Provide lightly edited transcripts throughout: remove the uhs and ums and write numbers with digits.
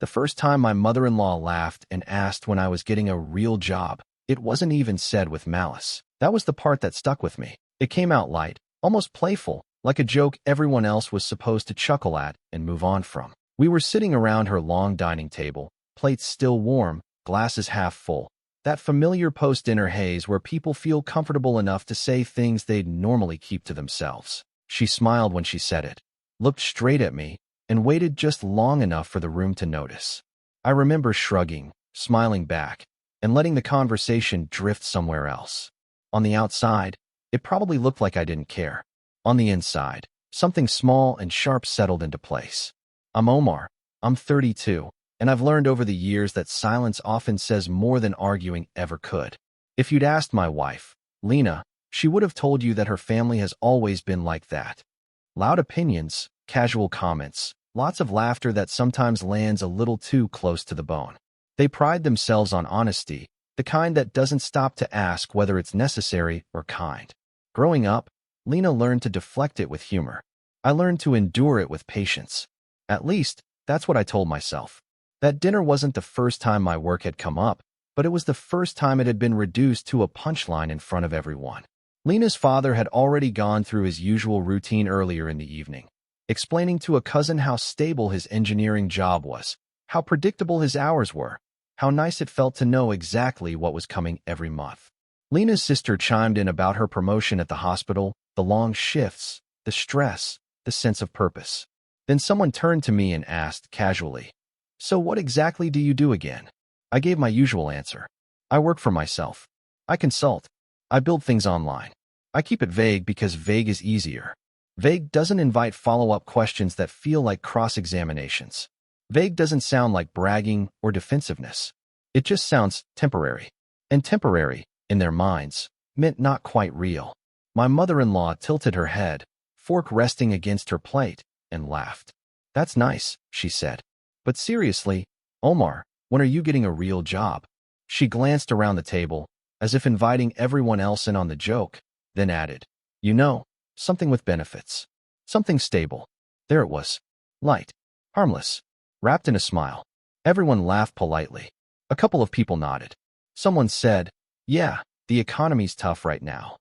The first time my mother-in-law laughed and asked when I was getting a real job, it wasn't even said with malice. That was the part that stuck with me. It came out light, almost playful, like a joke everyone else was supposed to chuckle at and move on from. We were sitting around her long dining table, plates still warm, glasses half full. That familiar post-dinner haze where people feel comfortable enough to say things they'd normally keep to themselves. She smiled when she said it, looked straight at me, and waited just long enough for the room to notice. I remember shrugging, smiling back, and letting the conversation drift somewhere else. On the outside, it probably looked like I didn't care. On the inside, something small and sharp settled into place. I'm Omar. I'm 32, and I've learned over the years that silence often says more than arguing ever could. If you'd asked my wife, Lena, she would have told you that her family has always been like that. Loud opinions, casual comments, lots of laughter that sometimes lands a little too close to the bone. They pride themselves on honesty, the kind that doesn't stop to ask whether it's necessary or kind. Growing up, Lena learned to deflect it with humor. I learned to endure it with patience. At least, that's what I told myself. That dinner wasn't the first time my work had come up, but it was the first time it had been reduced to a punchline in front of everyone. Lena's father had already gone through his usual routine earlier in the evening, explaining to a cousin how stable his engineering job was, how predictable his hours were, how nice it felt to know exactly what was coming every month. Lena's sister chimed in about her promotion at the hospital, the long shifts, the stress, the sense of purpose. Then someone turned to me and asked casually, "So what exactly do you do again?" I gave my usual answer. I work for myself. I consult. I build things online. I keep it vague because vague is easier. Vague doesn't invite follow-up questions that feel like cross-examinations. Vague doesn't sound like bragging or defensiveness. It just sounds temporary. And temporary, in their minds, meant not quite real. My mother-in-law tilted her head, fork resting against her plate, and laughed. "That's nice," she said. "But seriously, Omar, when are you getting a real job?" She glanced around the table, as if inviting everyone else in on the joke, then added, "You know, something with benefits. Something stable." There it was. Light. Harmless. Wrapped in a smile. Everyone laughed politely. A couple of people nodded. Someone said, "Yeah, the economy's tough right now."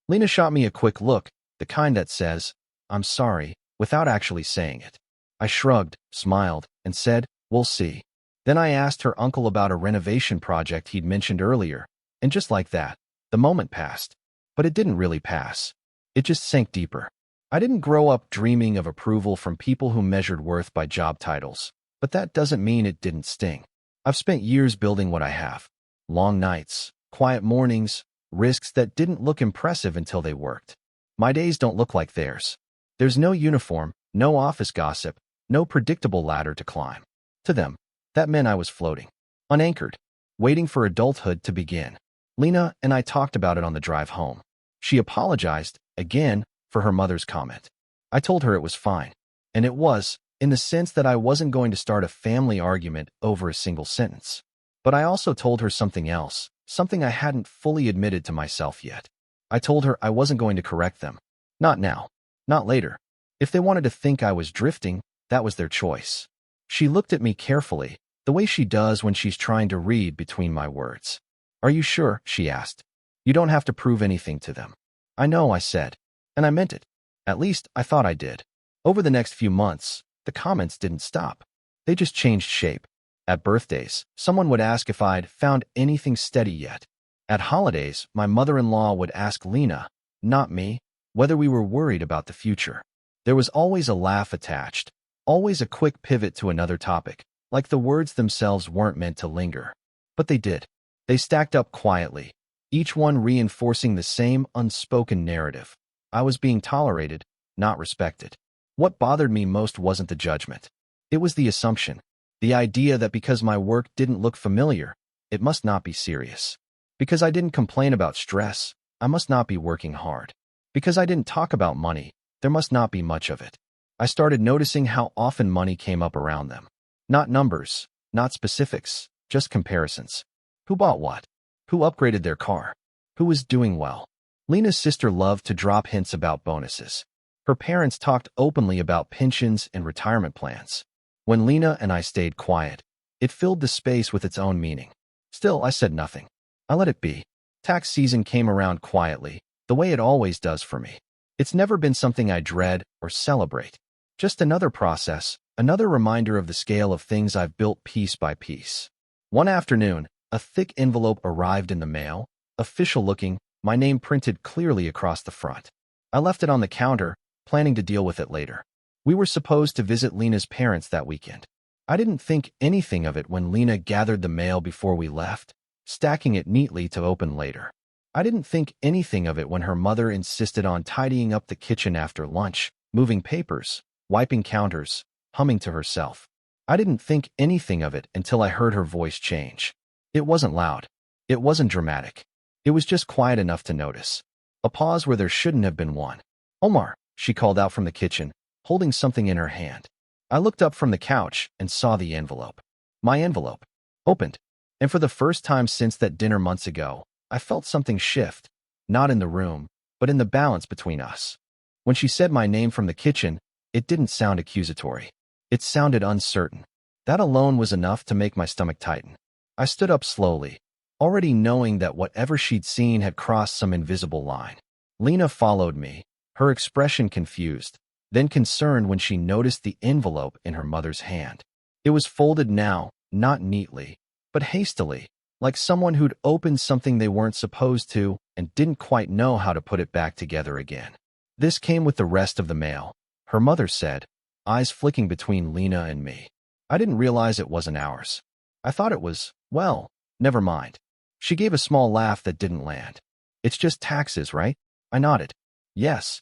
Lena shot me a quick look, the kind that says, "I'm sorry," without actually saying it. I shrugged, smiled, and said, "We'll see." Then I asked her uncle about a renovation project he'd mentioned earlier, and just like that, the moment passed. But it didn't really pass. It just sank deeper. I didn't grow up dreaming of approval from people who measured worth by job titles, but that doesn't mean it didn't sting. I've spent years building what I have. Long nights, quiet mornings, risks that didn't look impressive until they worked. My days don't look like theirs. There's no uniform, no office gossip, no predictable ladder to climb. To them, that meant I was floating, unanchored, waiting for adulthood to begin. Lena and I talked about it on the drive home. She apologized, again, for her mother's comment. I told her it was fine. And it was, in the sense that I wasn't going to start a family argument over a single sentence. But I also told her something else, something I hadn't fully admitted to myself yet. I told her I wasn't going to correct them. Not now. Not later. If they wanted to think I was drifting, that was their choice. She looked at me carefully, the way she does when she's trying to read between my words. "Are you sure?" she asked. "You don't have to prove anything to them." "I know," I said. And I meant it. At least, I thought I did. Over the next few months, the comments didn't stop. They just changed shape. At birthdays, someone would ask if I'd found anything steady yet. At holidays, my mother-in-law would ask Lena, not me, whether we were worried about the future. There was always a laugh attached, always a quick pivot to another topic, like the words themselves weren't meant to linger. But they did. They stacked up quietly, each one reinforcing the same unspoken narrative. I was being tolerated, not respected. What bothered me most wasn't the judgment. It was the assumption, the idea that because my work didn't look familiar, it must not be serious. Because I didn't complain about stress, I must not be working hard. Because I didn't talk about money, there must not be much of it. I started noticing how often money came up around them. Not numbers, not specifics, just comparisons. Who bought what? Who upgraded their car? Who was doing well? Lena's sister loved to drop hints about bonuses. Her parents talked openly about pensions and retirement plans. When Lena and I stayed quiet, It filled the space with its own meaning. Still, I said nothing. I let it be. Tax season came around quietly, the way it always does for me. It's never been something I dread or celebrate. Just another process, another reminder of the scale of things I've built piece by piece. One afternoon, a thick envelope arrived in the mail, official looking, my name printed clearly across the front. I left it on the counter, planning to deal with it later. We were supposed to visit Lena's parents that weekend. I didn't think anything of it when Lena gathered the mail before we left, stacking it neatly to open later. I didn't think anything of it when her mother insisted on tidying up the kitchen after lunch, moving papers, wiping counters, humming to herself. I didn't think anything of it until I heard her voice change. It wasn't loud. It wasn't dramatic. It was just quiet enough to notice. A pause where there shouldn't have been one. "Omar," she called out from the kitchen, holding something in her hand. I looked up from the couch and saw the envelope. My envelope. Opened. And for the first time since that dinner months ago, I felt something shift, not in the room, but in the balance between us. When she said my name from the kitchen, it didn't sound accusatory. It sounded uncertain. That alone was enough to make my stomach tighten. I stood up slowly, already knowing that whatever she'd seen had crossed some invisible line. Lena followed me, her expression confused, then concerned when she noticed the envelope in her mother's hand. It was folded now, not neatly, but hastily, like someone who'd opened something they weren't supposed to and didn't quite know how to put it back together again. "This came with the rest of the mail," her mother said, eyes flicking between Lena and me. "I didn't realize it wasn't ours. I thought it was, well, never mind." She gave a small laugh that didn't land. "It's just taxes, right?" I nodded. "Yes."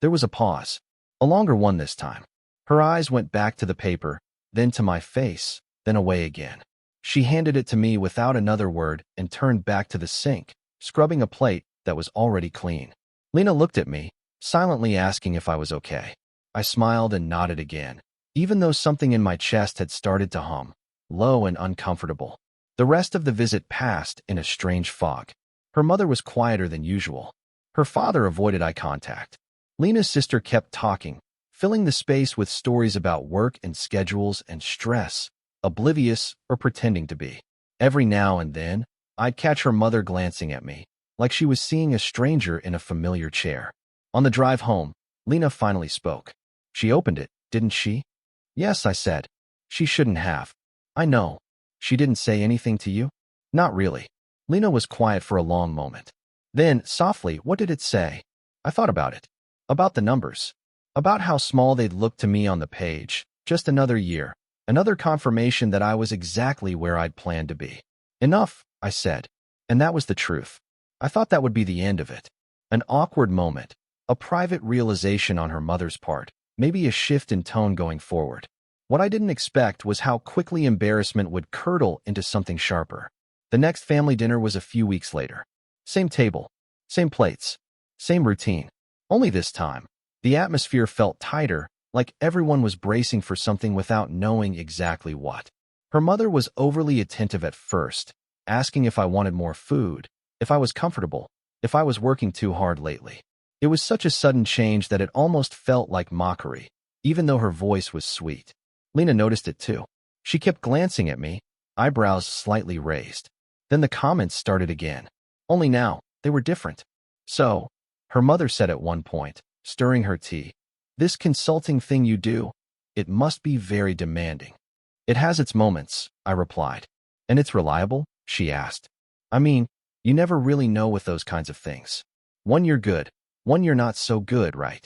There was a pause. A longer one this time. Her eyes went back to the paper, then to my face, then away again. She handed it to me without another word and turned back to the sink, scrubbing a plate that was already clean. Lena looked at me, silently asking if I was okay. I smiled and nodded again, even though something in my chest had started to hum, low and uncomfortable. The rest of the visit passed in a strange fog. Her mother was quieter than usual. Her father avoided eye contact. Lena's sister kept talking, filling the space with stories about work and schedules and stress, oblivious or pretending to be. Every now and then, I'd catch her mother glancing at me, like she was seeing a stranger in a familiar chair. On the drive home, Lena finally spoke. "She opened it, didn't she?" "Yes," I said. "She shouldn't have." "I know. She didn't say anything to you?" "Not really." Lena was quiet for a long moment. Then, softly, "What did it say?" I thought about it. About the numbers. About how small they'd look to me on the page. Just another year. Another confirmation that I was exactly where I'd planned to be. "Enough," I said. And that was the truth. I thought that would be the end of it. An awkward moment. A private realization on her mother's part. Maybe a shift in tone going forward. What I didn't expect was how quickly embarrassment would curdle into something sharper. The next family dinner was a few weeks later. Same table. Same plates. Same routine. Only this time, the atmosphere felt tighter, like everyone was bracing for something without knowing exactly what. Her mother was overly attentive at first, asking if I wanted more food, if I was comfortable, if I was working too hard lately. It was such a sudden change that it almost felt like mockery, even though her voice was sweet. Lena noticed it too. She kept glancing at me, eyebrows slightly raised. Then the comments started again. Only now, they were different. "So," her mother said at one point, stirring her tea, "this consulting thing you do, it must be very demanding." "It has its moments," I replied. "And it's reliable?" she asked. "I mean, you never really know with those kinds of things. One you're good, one you're not so good, right?"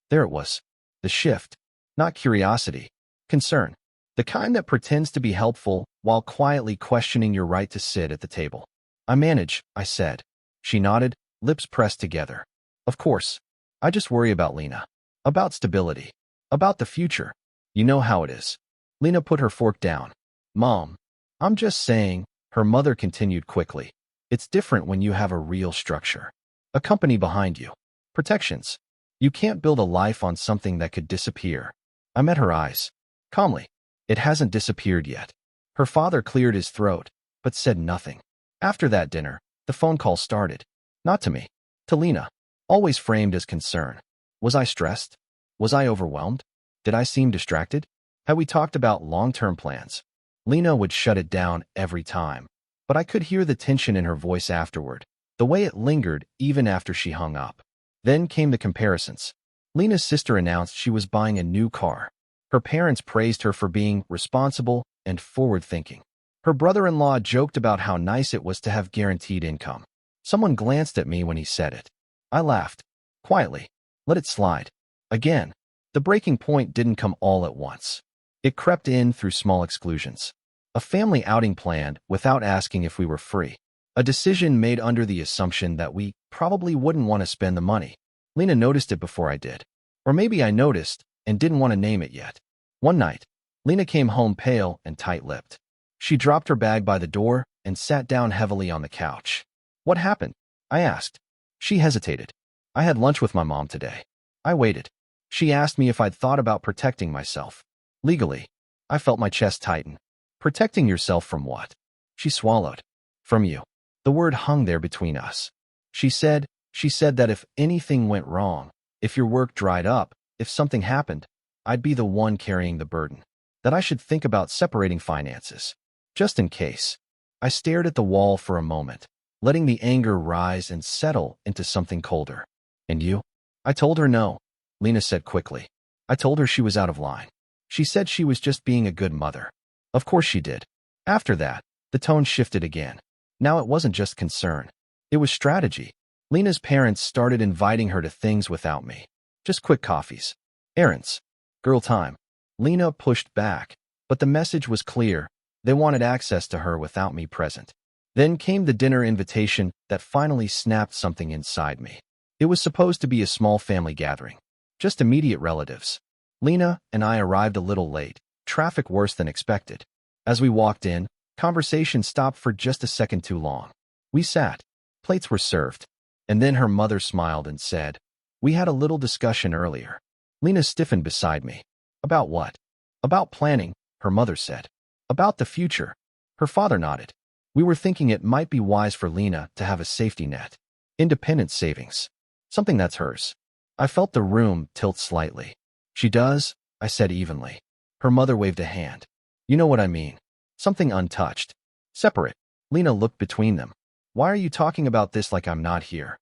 There it was. The shift. Not curiosity. Concern. The kind that pretends to be helpful while quietly questioning your right to sit at the table. "I manage," I said. She nodded, lips pressed together. "Of course. I just worry about Lena. About stability. About the future. You know how it is." Lena put her fork down. "Mom, I'm just saying," her mother continued quickly. "It's different when you have a real structure. A company behind you. Protections. You can't build a life on something that could disappear." I met her eyes. Calmly. "It hasn't disappeared yet." Her father cleared his throat, but said nothing. After that dinner, the phone call started. Not to me. To Lena. Always framed as concern. Was I stressed? Was I overwhelmed? Did I seem distracted? Had we talked about long-term plans? Lena would shut it down every time, but I could hear the tension in her voice afterward, the way it lingered even after she hung up. Then came the comparisons. Lena's sister announced she was buying a new car. Her parents praised her for being responsible and forward-thinking. Her brother-in-law joked about how nice it was to have guaranteed income. Someone glanced at me when he said it. I laughed. Quietly. Let it slide. Again. The breaking point didn't come all at once. It crept in through small exclusions. A family outing planned without asking if we were free. A decision made under the assumption that we probably wouldn't want to spend the money. Lena noticed it before I did. Or maybe I noticed and didn't want to name it yet. One night, Lena came home pale and tight-lipped. She dropped her bag by the door and sat down heavily on the couch. What happened? I asked. She hesitated. I had lunch with my mom today. I waited. She asked me if I'd thought about protecting myself. Legally. I felt my chest tighten. Protecting yourself from what? She swallowed. From you. The word hung there between us. She said that if anything went wrong, if your work dried up, if something happened, I'd be the one carrying the burden. That I should think about separating finances. Just in case. I stared at the wall for a moment, letting the anger rise and settle into something colder. And you? I told her no, Lena said quickly. I told her she was out of line. She said she was just being a good mother. Of course she did. After that, the tone shifted again. Now it wasn't just concern. It was strategy. Lena's parents started inviting her to things without me. Just quick coffees. Errands. Girl time. Lena pushed back, but the message was clear. They wanted access to her without me present. Then came the dinner invitation that finally snapped something inside me. It was supposed to be a small family gathering. Just immediate relatives. Lena and I arrived a little late. Traffic worse than expected. As we walked in, conversation stopped for just a second too long. We sat. Plates were served. And then her mother smiled and said, "We had a little discussion earlier." Lena stiffened beside me. About what? About planning, her mother said. About the future. Her father nodded. We were thinking it might be wise for Lena to have a safety net. Independent savings. Something that's hers. I felt the room tilt slightly. She does, I said evenly. Her mother waved a hand. You know what I mean. Something untouched. Separate. Lena looked between them. Why are you talking about this like I'm not here?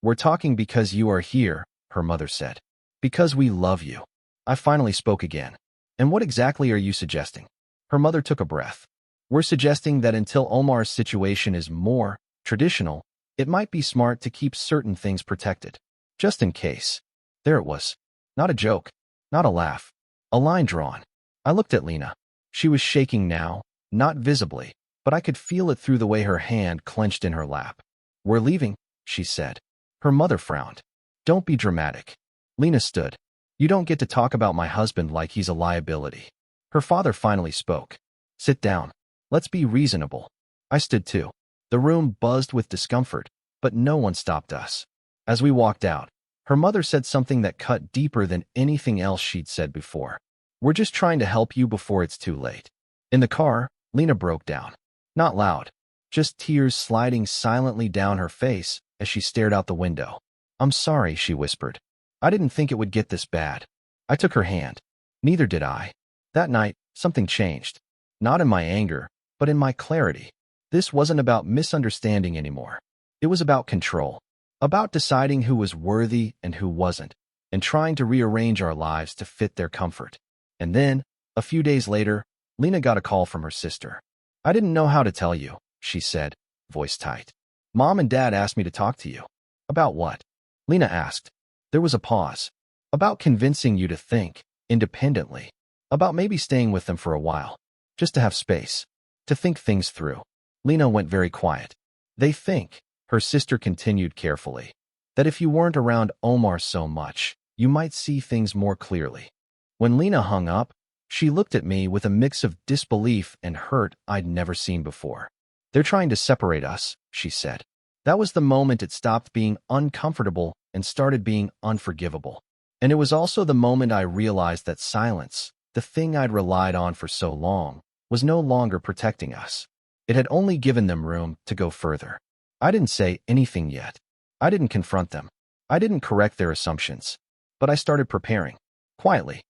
We're talking because you are here, her mother said. Because we love you. I finally spoke again. And what exactly are you suggesting? Her mother took a breath. We're suggesting that until Omar's situation is more traditional, it might be smart to keep certain things protected. Just in case. There it was. Not a joke. Not a laugh. A line drawn. I looked at Lena. She was shaking now, not visibly, but I could feel it through the way her hand clenched in her lap. We're leaving, she said. Her mother frowned. Don't be dramatic. Lena stood. You don't get to talk about my husband like he's a liability. Her father finally spoke. Sit down. Let's be reasonable. I stood too. The room buzzed with discomfort, but no one stopped us. As we walked out, her mother said something that cut deeper than anything else she'd said before. We're just trying to help you before it's too late. In the car, Lena broke down. Not loud. Just tears sliding silently down her face as she stared out the window. I'm sorry, she whispered. I didn't think it would get this bad. I took her hand. Neither did I. That night, something changed. Not in my anger, but in my clarity. This wasn't about misunderstanding anymore. It was about control. About deciding who was worthy and who wasn't, and trying to rearrange our lives to fit their comfort. And then, a few days later, Lena got a call from her sister. I didn't know how to tell you, she said, voice tight. Mom and Dad asked me to talk to you. About what? Lena asked. There was a pause. About convincing you to think independently. About maybe staying with them for a while. Just to have space. To think things through. Lena went very quiet. They think, her sister continued carefully, that if you weren't around Omar so much, you might see things more clearly. When Lena hung up, she looked at me with a mix of disbelief and hurt I'd never seen before. They're trying to separate us, she said. That was the moment it stopped being uncomfortable and started being unforgivable. And it was also the moment I realized that silence, the thing I'd relied on for so long, was no longer protecting us. It had only given them room to go further. I didn't say anything yet. I didn't confront them. I didn't correct their assumptions. But I started preparing. Quietly.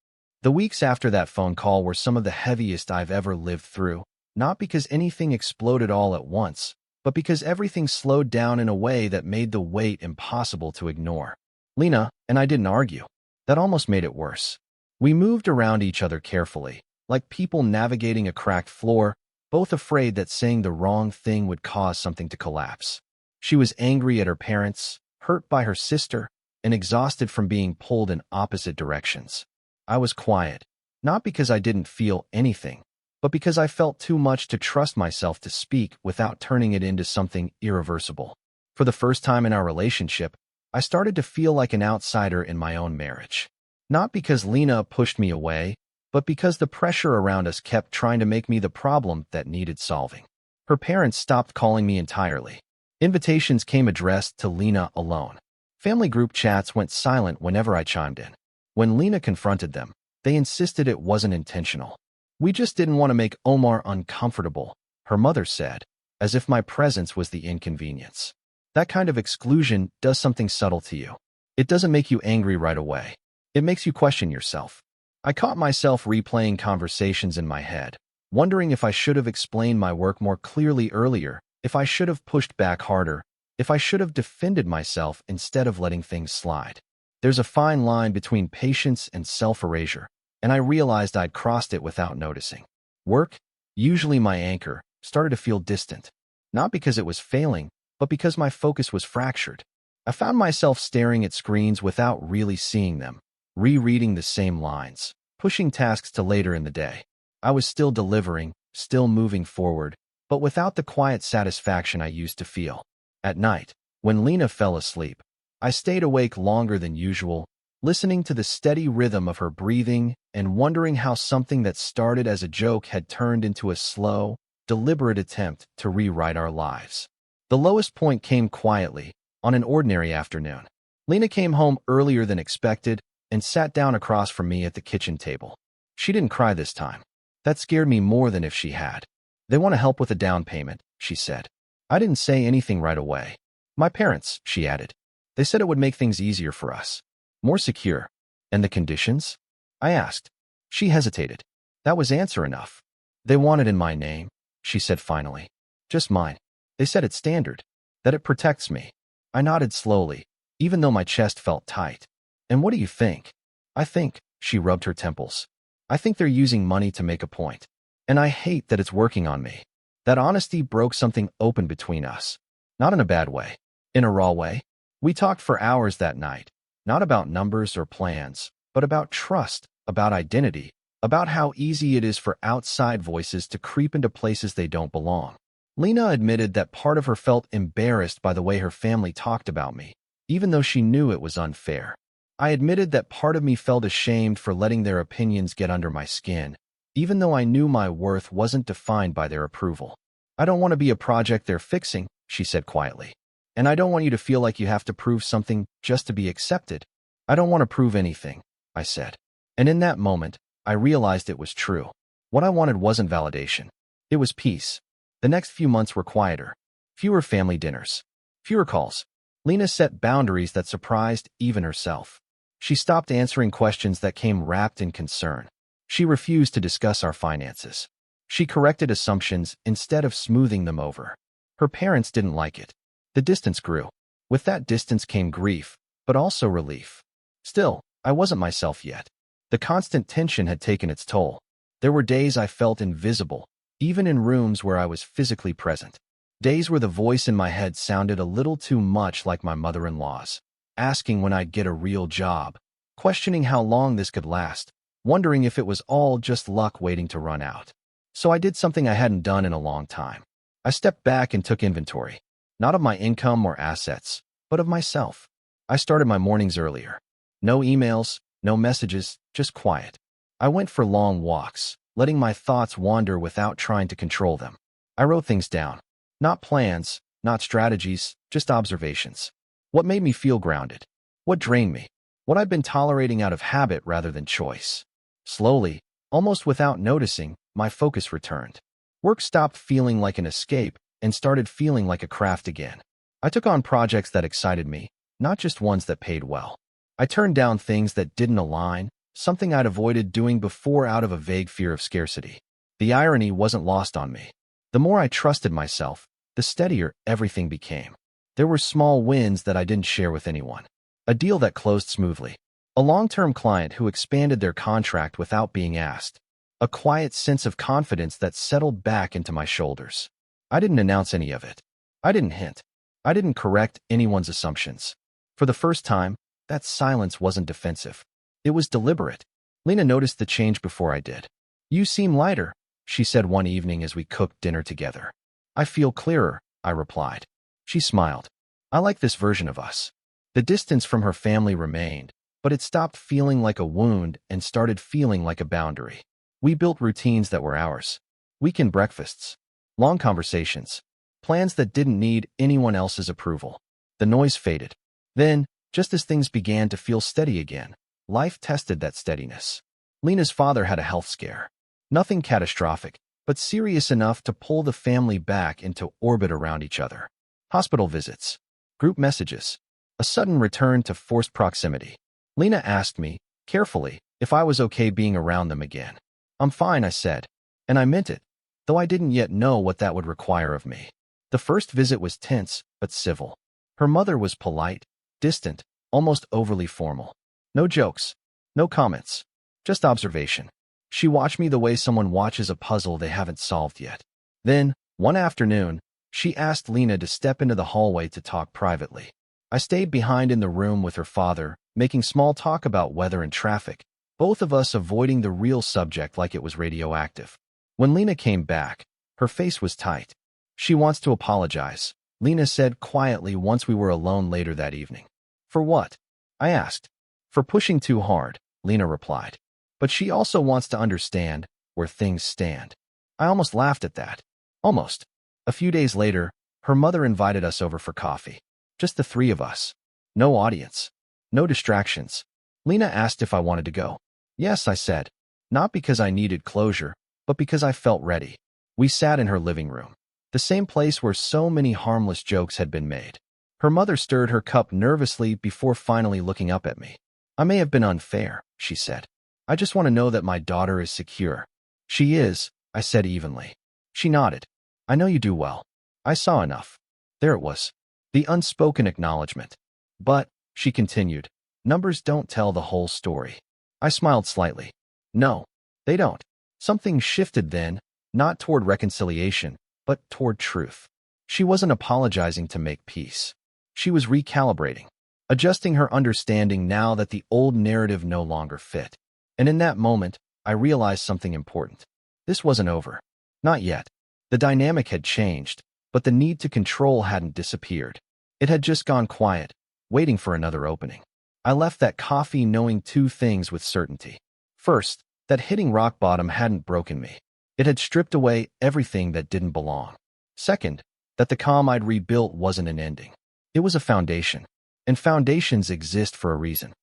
The weeks after that phone call were some of the heaviest I've ever lived through, not because anything exploded all at once, but because everything slowed down in a way that made the weight impossible to ignore. Lena and I didn't argue. That almost made it worse. We moved around each other carefully, like people navigating a cracked floor, both afraid that saying the wrong thing would cause something to collapse. She was angry at her parents, hurt by her sister, and exhausted from being pulled in opposite directions. I was quiet, not because I didn't feel anything, but because I felt too much to trust myself to speak without turning it into something irreversible. For the first time in our relationship, I started to feel like an outsider in my own marriage. Not because Lena pushed me away, but because the pressure around us kept trying to make me the problem that needed solving. Her parents stopped calling me entirely. Invitations came addressed to Lena alone. Family group chats went silent whenever I chimed in. When Lena confronted them, they insisted it wasn't intentional. "We just didn't want to make Omar uncomfortable," her mother said, as if my presence was the inconvenience. That kind of exclusion does something subtle to you. It doesn't make you angry right away. It makes you question yourself. I caught myself replaying conversations in my head, wondering if I should have explained my work more clearly earlier, if I should have pushed back harder, if I should have defended myself instead of letting things slide. There's a fine line between patience and self-erasure, and I realized I'd crossed it without noticing. Work, usually my anchor, started to feel distant. Not because it was failing, but because my focus was fractured. I found myself staring at screens without really seeing them, rereading the same lines, pushing tasks to later in the day. I was still delivering, still moving forward, but without the quiet satisfaction I used to feel. At night, when Lena fell asleep, I stayed awake longer than usual, listening to the steady rhythm of her breathing and wondering how something that started as a joke had turned into a slow, deliberate attempt to rewrite our lives. The lowest point came quietly, on an ordinary afternoon. Lena came home earlier than expected and sat down across from me at the kitchen table. She didn't cry this time. That scared me more than if she had. "They want to help with a down payment," she said. I didn't say anything right away. "My parents," she added. "They said it would make things easier for us. More secure." "And the conditions?" I asked. She hesitated. That was answer enough. "They want it in my name," she said finally. "Just mine. They said it's standard, that it protects me." I nodded slowly, even though my chest felt tight. "And what do you think?" "I think," she rubbed her temples. "I think they're using money to make a point. And I hate that it's working on me." That honesty broke something open between us. Not in a bad way. In a raw way. We talked for hours that night, not about numbers or plans, but about trust, about identity, about how easy it is for outside voices to creep into places they don't belong. Lena admitted that part of her felt embarrassed by the way her family talked about me, even though she knew it was unfair. I admitted that part of me felt ashamed for letting their opinions get under my skin, even though I knew my worth wasn't defined by their approval. "I don't want to be a project they're fixing," she said quietly. "And I don't want you to feel like you have to prove something just to be accepted." "I don't want to prove anything," I said. And in that moment, I realized it was true. What I wanted wasn't validation. It was peace. The next few months were quieter. Fewer family dinners. Fewer calls. Lena set boundaries that surprised even herself. She stopped answering questions that came wrapped in concern. She refused to discuss our finances. She corrected assumptions instead of smoothing them over. Her parents didn't like it. The distance grew. With that distance came grief, but also relief. Still, I wasn't myself yet. The constant tension had taken its toll. There were days I felt invisible, even in rooms where I was physically present. Days where the voice in my head sounded a little too much like my mother-in-law's, asking when I'd get a real job, questioning how long this could last, wondering if it was all just luck waiting to run out. So I did something I hadn't done in a long time. I stepped back and took inventory, not of my income or assets, but of myself. I started my mornings earlier. No emails, no messages, just quiet. I went for long walks, letting my thoughts wander without trying to control them. I wrote things down. Not plans, not strategies, just observations. What made me feel grounded? What drained me? What I'd been tolerating out of habit rather than choice. Slowly, almost without noticing, my focus returned. Work stopped feeling like an escape and started feeling like a craft again. I took on projects that excited me, not just ones that paid well. I turned down things that didn't align, something I'd avoided doing before out of a vague fear of scarcity. The irony wasn't lost on me. The more I trusted myself, the steadier everything became. There were small wins that I didn't share with anyone. A deal that closed smoothly. A long-term client who expanded their contract without being asked. A quiet sense of confidence that settled back into my shoulders. I didn't announce any of it. I didn't hint. I didn't correct anyone's assumptions. For the first time, that silence wasn't defensive. It was deliberate. Lena noticed the change before I did. "You seem lighter," she said one evening as we cooked dinner together. "I feel clearer," I replied. She smiled. "I like this version of us." The distance from her family remained, but it stopped feeling like a wound and started feeling like a boundary. We built routines that were ours. Weekend breakfasts, long conversations, plans that didn't need anyone else's approval. The noise faded. Then, just as things began to feel steady again, life tested that steadiness. Lena's father had a health scare. Nothing catastrophic, but serious enough to pull the family back into orbit around each other. Hospital visits, group messages, a sudden return to forced proximity. Lena asked me, carefully, if I was okay being around them again. "I'm fine," I said, and I meant it, though I didn't yet know what that would require of me. The first visit was tense, but civil. Her mother was polite, distant, almost overly formal. No jokes, no comments, just observation. She watched me the way someone watches a puzzle they haven't solved yet. Then, one afternoon, she asked Lena to step into the hallway to talk privately. I stayed behind in the room with her father, making small talk about weather and traffic, both of us avoiding the real subject like it was radioactive. When Lena came back, her face was tight. "She wants to apologize," Lena said quietly once we were alone later that evening. "For what?" I asked. "For pushing too hard," Lena replied. "But she also wants to understand where things stand." I almost laughed at that. Almost. A few days later, her mother invited us over for coffee. Just the three of us. No audience. No distractions. Lena asked if I wanted to go. "Yes," I said. Not because I needed closure, but because I felt ready. We sat in her living room, the same place where so many harmless jokes had been made. Her mother stirred her cup nervously before finally looking up at me. "I may have been unfair," she said. "I just want to know that my daughter is secure." "She is," I said evenly. She nodded. "I know you do well. I saw enough." There it was. The unspoken acknowledgement. "But," she continued, "numbers don't tell the whole story." I smiled slightly. "No, they don't." Something shifted then, not toward reconciliation, but toward truth. She wasn't apologizing to make peace. She was recalibrating, adjusting her understanding now that the old narrative no longer fit. And in that moment, I realized something important. This wasn't over. Not yet. The dynamic had changed, but the need to control hadn't disappeared. It had just gone quiet, waiting for another opening. I left that coffee knowing two things with certainty. First, that hitting rock bottom hadn't broken me. It had stripped away everything that didn't belong. Second, that the calm I'd rebuilt wasn't an ending. It was a foundation, and foundations exist for a reason.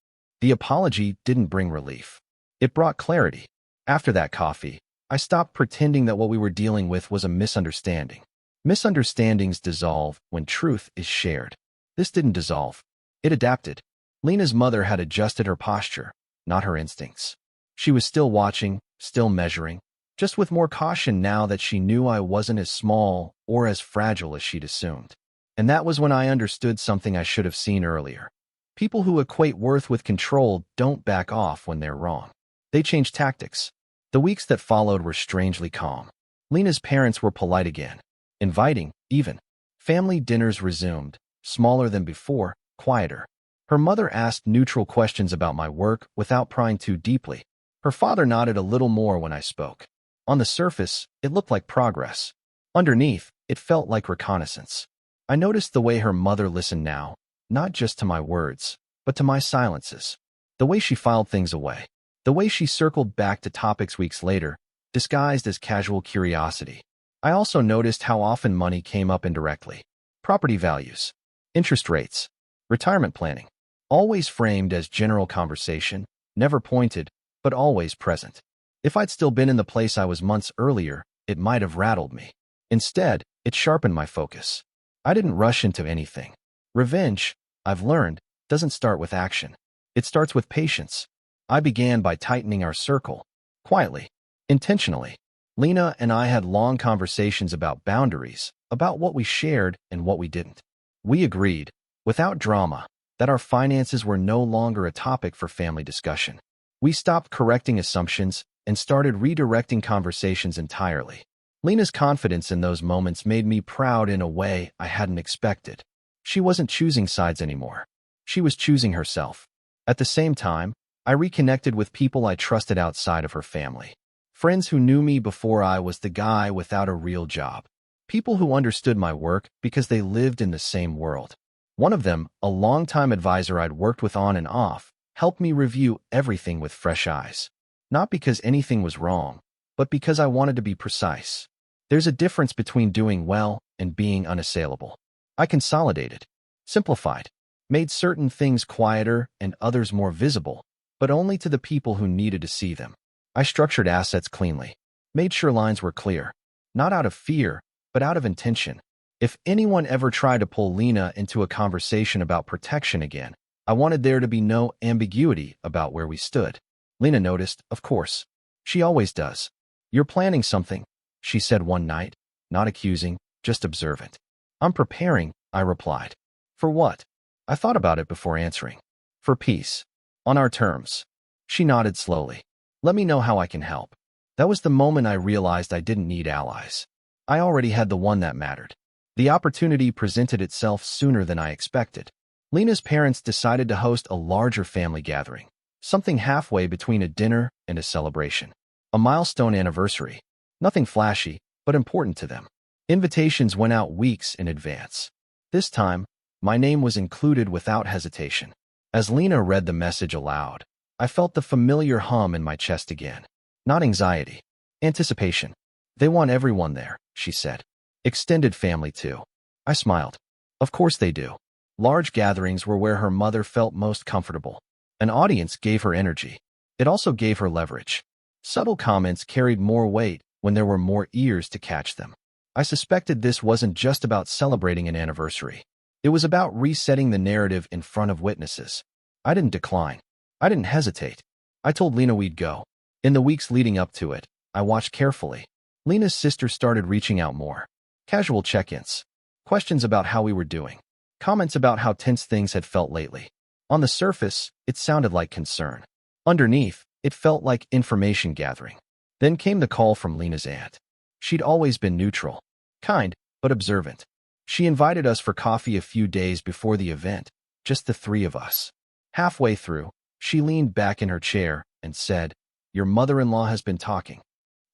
The apology didn't bring relief. It brought clarity. After that coffee, I stopped pretending that what we were dealing with was a misunderstanding. Misunderstandings dissolve when truth is shared. This didn't dissolve. It adapted. Lena's mother had adjusted her posture, not her instincts. She was still watching, still measuring, just with more caution now that she knew I wasn't as small or as fragile as she'd assumed. And that was when I understood something I should have seen earlier. People who equate worth with control don't back off when they're wrong. They change tactics. The weeks that followed were strangely calm. Lena's parents were polite again, inviting, even. Family dinners resumed, smaller than before, quieter. Her mother asked neutral questions about my work without prying too deeply. Her father nodded a little more when I spoke. On the surface, it looked like progress. Underneath, it felt like reconnaissance. I noticed the way her mother listened now, not just to my words, but to my silences. The way she filed things away. The way she circled back to topics weeks later, disguised as casual curiosity. I also noticed how often money came up indirectly. Property values, interest rates, retirement planning. Always framed as general conversation, never pointed, but always present. If I'd still been in the place I was months earlier, it might have rattled me. Instead, it sharpened my focus. I didn't rush into anything. Revenge, I've learned, doesn't start with action. It starts with patience. I began by tightening our circle, quietly, intentionally. Lena and I had long conversations about boundaries, about what we shared and what we didn't. We agreed, without drama, that our finances were no longer a topic for family discussion. We stopped correcting assumptions and started redirecting conversations entirely. Lena's confidence in those moments made me proud in a way I hadn't expected. She wasn't choosing sides anymore. She was choosing herself. At the same time, I reconnected with people I trusted outside of her family. Friends who knew me before I was the guy without a real job. People who understood my work because they lived in the same world. One of them, a longtime advisor I'd worked with on and off, helped me review everything with fresh eyes. Not because anything was wrong, but because I wanted to be precise. There's a difference between doing well and being unassailable. I consolidated, simplified, made certain things quieter and others more visible, but only to the people who needed to see them. I structured assets cleanly, made sure lines were clear, not out of fear, but out of intention. If anyone ever tried to pull Lena into a conversation about protection again, I wanted there to be no ambiguity about where we stood. Lena noticed, of course. She always does. "You're planning something," she said one night, not accusing, just observant. "I'm preparing," I replied. "For what?" I thought about it before answering. "For peace. On our terms." She nodded slowly. "Let me know how I can help." That was the moment I realized I didn't need allies. I already had the one that mattered. The opportunity presented itself sooner than I expected. Lena's parents decided to host a larger family gathering, something halfway between a dinner and a celebration. A milestone anniversary. Nothing flashy, but important to them. Invitations went out weeks in advance. This time, my name was included without hesitation. As Lena read the message aloud, I felt the familiar hum in my chest again. Not anxiety. Anticipation. "They want everyone there," she said. "Extended family too." I smiled. Of course they do. Large gatherings were where her mother felt most comfortable. An audience gave her energy. It also gave her leverage. Subtle comments carried more weight when there were more ears to catch them. I suspected this wasn't just about celebrating an anniversary. It was about resetting the narrative in front of witnesses. I didn't decline. I didn't hesitate. I told Lena we'd go. In the weeks leading up to it, I watched carefully. Lena's sister started reaching out more. Casual check-ins. Questions about how we were doing. Comments about how tense things had felt lately. On the surface, it sounded like concern. Underneath, it felt like information gathering. Then came the call from Lena's aunt. She'd always been neutral, kind, but observant. She invited us for coffee a few days before the event, just the three of us. Halfway through, she leaned back in her chair and said, "Your mother-in-law has been talking."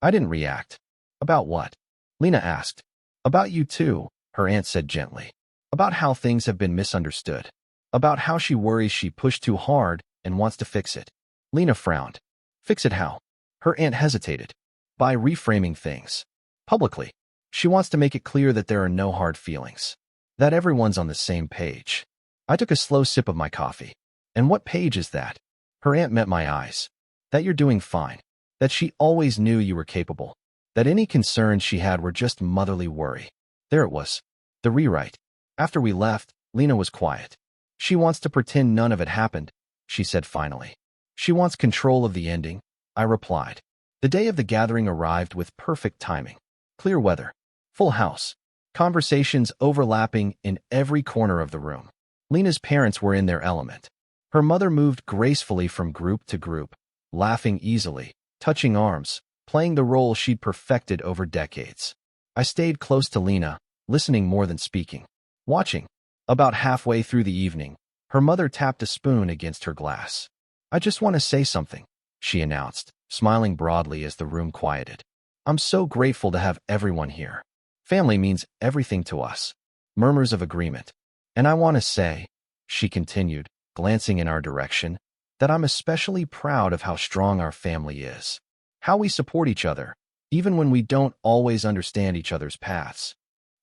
I didn't react. "About what?" Lena asked. "About you too," her aunt said gently. "About how things have been misunderstood. About how she worries she pushed too hard and wants to fix it." Lena frowned. "Fix it how?" Her aunt hesitated. "By reframing things. Publicly. She wants to make it clear that there are no hard feelings. That everyone's on the same page." I took a slow sip of my coffee. "And what page is that?" Her aunt met my eyes. "That you're doing fine. That she always knew you were capable. That any concerns she had were just motherly worry." There it was. The rewrite. After we left, Lena was quiet. "She wants to pretend none of it happened," she said finally. "She wants control of the ending," I replied. The day of the gathering arrived with perfect timing. Clear weather. Full house. Conversations overlapping in every corner of the room. Lena's parents were in their element. Her mother moved gracefully from group to group, laughing easily, touching arms, playing the role she'd perfected over decades. I stayed close to Lena, listening more than speaking. Watching. About halfway through the evening, her mother tapped a spoon against her glass. "I just want to say something," she announced, smiling broadly as the room quieted. "I'm so grateful to have everyone here. Family means everything to us." Murmurs of agreement. "And I want to say," she continued, glancing in our direction, "that I'm especially proud of how strong our family is. How we support each other, even when we don't always understand each other's paths."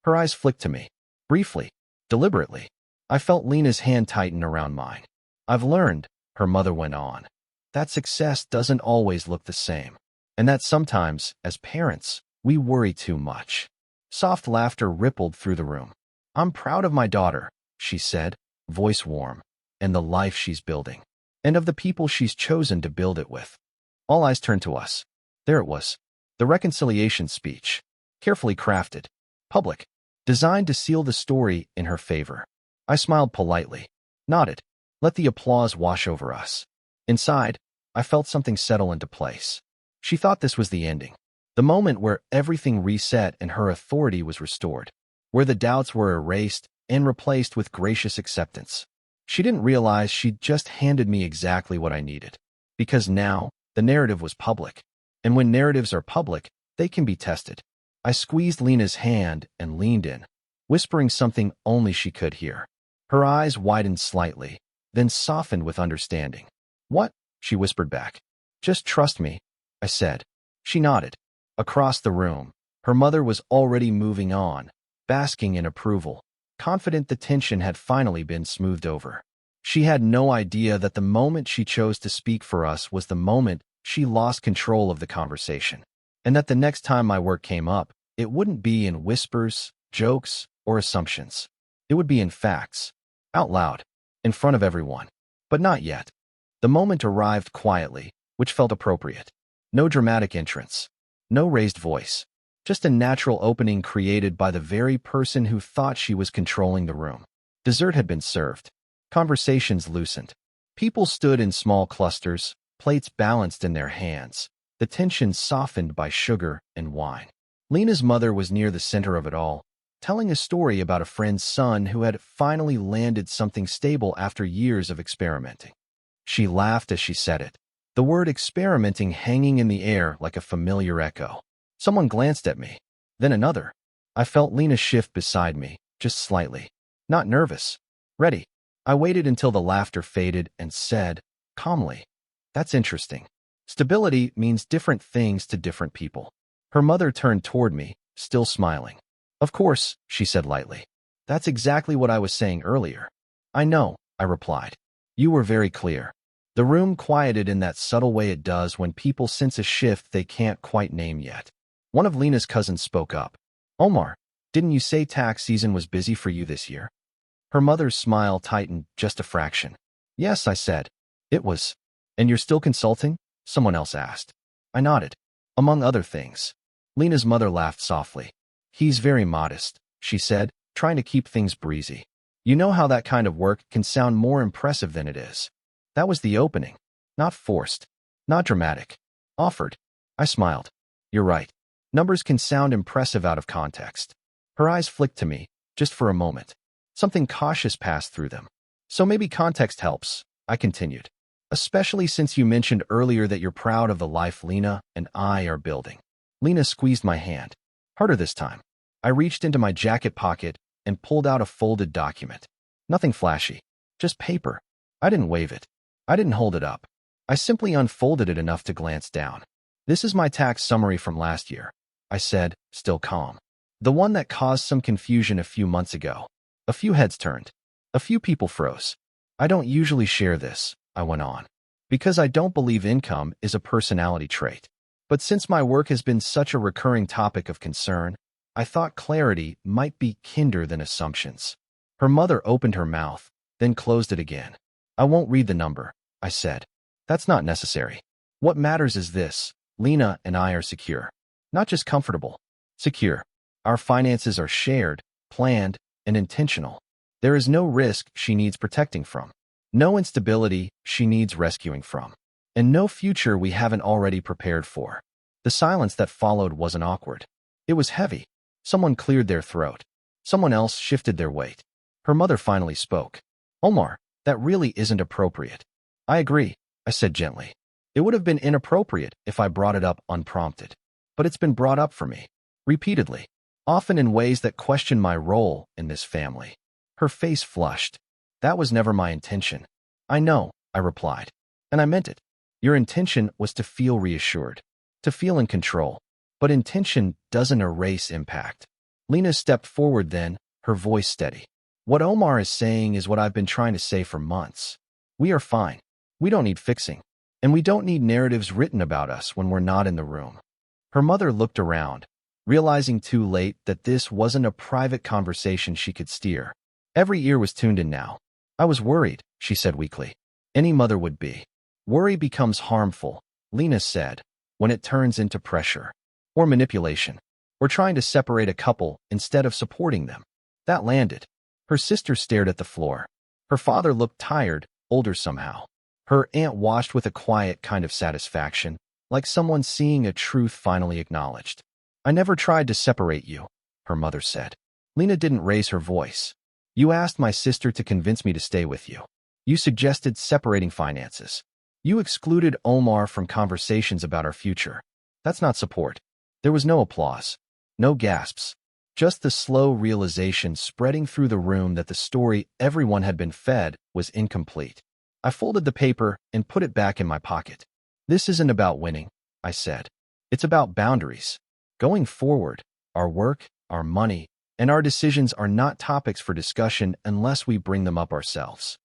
Her eyes flicked to me. Briefly, deliberately. I felt Lena's hand tighten around mine. "I've learned," her mother went on, "that success doesn't always look the same. And that sometimes, as parents, we worry too much." Soft laughter rippled through the room. "I'm proud of my daughter," she said, voice warm, "and the life she's building. and of the people she's chosen to build it with. All eyes turned to us. There it was. The reconciliation speech. Carefully crafted. Public. Designed to seal the story in her favor. I smiled politely. Nodded. Let the applause wash over us. Inside, I felt something settle into place. She thought this was the ending. The moment where everything reset and her authority was restored. Where the doubts were erased and replaced with gracious acceptance. She didn't realize she'd just handed me exactly what I needed. Because now, the narrative was public. And when narratives are public, they can be tested. I squeezed Lena's hand and leaned in, whispering something only she could hear. Her eyes widened slightly, then softened with understanding. What? She whispered back. Just trust me, I said. She nodded. Across the room, her mother was already moving on, basking in approval, confident the tension had finally been smoothed over. She had no idea that the moment she chose to speak for us was the moment she lost control of the conversation, and that the next time my work came up, it wouldn't be in whispers, jokes, or assumptions. It would be in facts, out loud, in front of everyone. But not yet. The moment arrived quietly, which felt appropriate. No dramatic entrance. No raised voice. Just a natural opening created by the very person who thought she was controlling the room. Dessert had been served. Conversations loosened. People stood in small clusters, plates balanced in their hands, the tension softened by sugar and wine. Lena's mother was near the center of it all, telling a story about a friend's son who had finally landed something stable after years of experimenting. She laughed as she said it, the word experimenting hanging in the air like a familiar echo. Someone glanced at me, then another. I felt Lena shift beside me, just slightly. Not nervous. Ready. I waited until the laughter faded and said, calmly, that's interesting. Stability means different things to different people. Her mother turned toward me, still smiling. Of course, she said lightly. That's exactly what I was saying earlier. I know, I replied. You were very clear. The room quieted in that subtle way it does when people sense a shift they can't quite name yet. One of Lena's cousins spoke up. Omar, didn't you say tax season was busy for you this year? Her mother's smile tightened just a fraction. Yes, I said. It was. And you're still consulting? Someone else asked. I nodded. Among other things. Lena's mother laughed softly. He's very modest, she said, trying to keep things breezy. You know how that kind of work can sound more impressive than it is. That was the opening. Not forced. Not dramatic. Offered. I smiled. You're right. Numbers can sound impressive out of context. Her eyes flicked to me, just for a moment. Something cautious passed through them. So maybe context helps, I continued. Especially since you mentioned earlier that you're proud of the life Lena and I are building. Lena squeezed my hand. Harder this time. I reached into my jacket pocket and pulled out a folded document. Nothing flashy. Just paper. I didn't wave it. I didn't hold it up. I simply unfolded it enough to glance down. This is my tax summary from last year, I said, still calm. The one that caused some confusion a few months ago. A few heads turned. A few people froze. I don't usually share this, I went on, because I don't believe income is a personality trait. But since my work has been such a recurring topic of concern, I thought clarity might be kinder than assumptions. Her mother opened her mouth, then closed it again. I won't read the number, I said. That's not necessary. What matters is this. Lena and I are secure. Not just comfortable. Secure. Our finances are shared, planned, and intentional. There is no risk she needs protecting from. No instability she needs rescuing from. And no future we haven't already prepared for. The silence that followed wasn't awkward. It was heavy. Someone cleared their throat. Someone else shifted their weight. Her mother finally spoke. Omar, that really isn't appropriate. I agree, I said gently. It would have been inappropriate if I brought it up unprompted. But it's been brought up for me. Repeatedly. Often in ways that question my role in this family. Her face flushed. That was never my intention. I know, I replied. And I meant it. Your intention was to feel reassured. To feel in control. But intention doesn't erase impact. Lena stepped forward then, her voice steady. What Omar is saying is what I've been trying to say for months. We are fine. We don't need fixing. And we don't need narratives written about us when we're not in the room. Her mother looked around, realizing too late that this wasn't a private conversation she could steer. Every ear was tuned in now. I was worried, she said weakly. Any mother would be. Worry becomes harmful, Lena said, when it turns into pressure, or manipulation, or trying to separate a couple instead of supporting them. That landed. Her sister stared at the floor. Her father looked tired, older somehow. Her aunt watched with a quiet kind of satisfaction, like someone seeing a truth finally acknowledged. I never tried to separate you, her mother said. Lena didn't raise her voice. You asked my sister to convince me to stay with you. You suggested separating finances. You excluded Omar from conversations about our future. That's not support. There was no applause, no gasps, just the slow realization spreading through the room that the story everyone had been fed was incomplete. I folded the paper and put it back in my pocket. This isn't about winning, I said. It's about boundaries. Going forward, our work, our money, and our decisions are not topics for discussion unless we bring them up ourselves.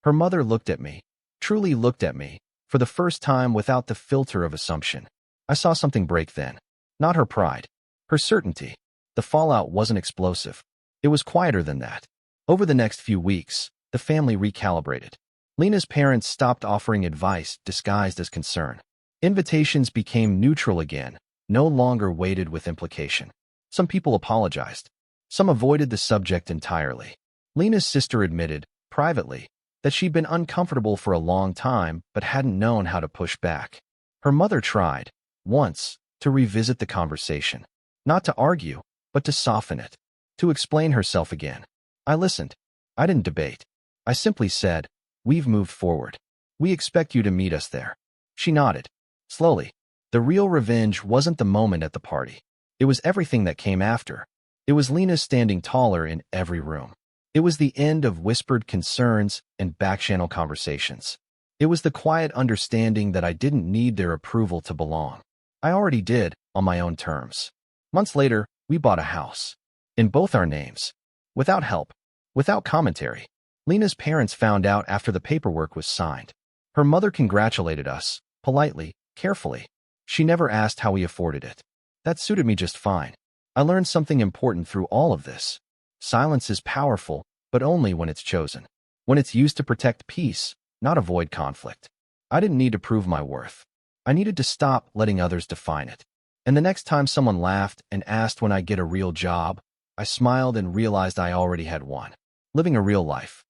Her mother looked at me, truly looked at me, for the first time without the filter of assumption. I saw something break then. Not her pride, her certainty. The fallout wasn't explosive. It was quieter than that. Over the next few weeks, the family recalibrated. Lena's parents stopped offering advice disguised as concern. Invitations became neutral again, no longer weighted with implication. Some people apologized. Some avoided the subject entirely. Lena's sister admitted, privately, that she'd been uncomfortable for a long time but hadn't known how to push back. Her mother tried, once, to revisit the conversation. Not to argue, but to soften it. To explain herself again. I listened. I didn't debate. I simply said, we've moved forward. We expect you to meet us there. She nodded. Slowly. The real revenge wasn't the moment at the party. It was everything that came after. It was Lena standing taller in every room. It was the end of whispered concerns and backchannel conversations. It was the quiet understanding that I didn't need their approval to belong. I already did, on my own terms. Months later, we bought a house. In both our names. Without help. Without commentary. Lena's parents found out after the paperwork was signed. Her mother congratulated us, politely, carefully. She never asked how we afforded it. That suited me just fine. I learned something important through all of this. Silence is powerful, but only when it's chosen. When it's used to protect peace, not avoid conflict. I didn't need to prove my worth. I needed to stop letting others define it. And the next time someone laughed and asked when I get a real job, I smiled and realized I already had one. Living a real life.